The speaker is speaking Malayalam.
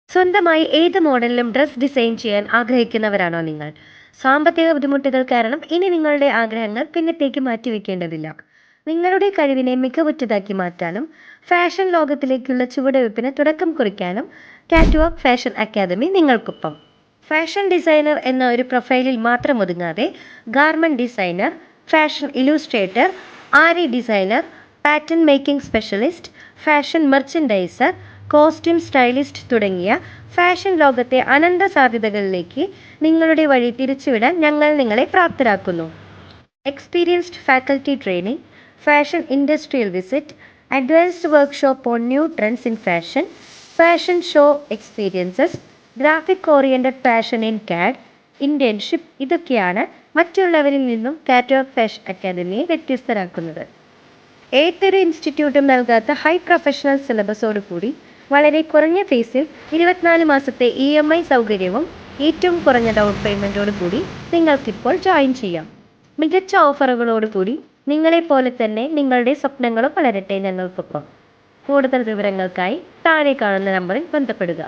സ്വന്തമായി ഏത് മോഡലിലും ഡ്രസ് ഡിസൈൻ ചെയ്യാൻ ആഗ്രഹിക്കുന്നവരാണോ നിങ്ങൾ? സാമ്പത്തിക ബുദ്ധിമുട്ടുകൾ കാരണം ഇനി നിങ്ങളുടെ ആഗ്രഹങ്ങൾ പിന്നത്തേക്ക് മാറ്റിവെക്കേണ്ടതില്ല. നിങ്ങളുടെ കഴിവിനെ മികവുറ്റതാക്കി മാറ്റാനും ഫാഷൻ ലോകത്തിലേക്കുള്ള ചുവടുവയ്പ്പിന് തുടക്കം കുറിക്കാനും കാറ്റ്വാക്ക് ഫാഷൻ അക്കാദമി നിങ്ങൾക്കൊപ്പം. ഫാഷൻ ഡിസൈനർ എന്ന ഒരു പ്രൊഫൈലിൽ മാത്രം ഒതുങ്ങാതെ garment designer, fashion illustrator, aari designer, pattern making specialist, fashion merchandiser, costume stylist തുടങ്ങിയ ഫാഷൻ ലോകത്തെ അനന്ത സാധ്യതകളിലേക്ക് നിങ്ങളുടെ വഴി തിരിച്ചുവിടാൻ ഞങ്ങൾ നിങ്ങളെ പ്രാപ്തരാക്കുന്നു. Experienced faculty training, fashion industrial visit, advanced workshop on new trends in fashion, fashion show experiences, graphic oriented fashion in CAD, internship ഇതൊക്കെയാണ് മറ്റുള്ളവരിൽ നിന്നും കാറ്റ്വാക്ക് ഫാഷൻ അക്കാദമിയെ വ്യത്യസ്തരാക്കുന്നത്. ഏതൊരു ഇൻസ്റ്റിറ്റ്യൂട്ടും നൽകാത്ത ഹൈ പ്രൊഫഷണൽ സിലബസോട് കൂടി വളരെ കുറഞ്ഞ ഫീസിൽ 24 മാസത്തെ EMI സൗകര്യവും ഏറ്റവും കുറഞ്ഞ ഡൗൺ പേയ്മെൻറ്റോട് കൂടി നിങ്ങൾക്കിപ്പോൾ ജോയിൻ ചെയ്യാം. മികച്ച ഓഫറുകളോടുകൂടി നിങ്ങളെപ്പോലെ തന്നെ നിങ്ങളുടെ സ്വപ്നങ്ങളും വളരട്ടെ ഞങ്ങൾക്കൊപ്പം. കൂടുതൽ വിവരങ്ങൾക്കായി താഴെ കാണുന്ന നമ്പറിൽ ബന്ധപ്പെടുക.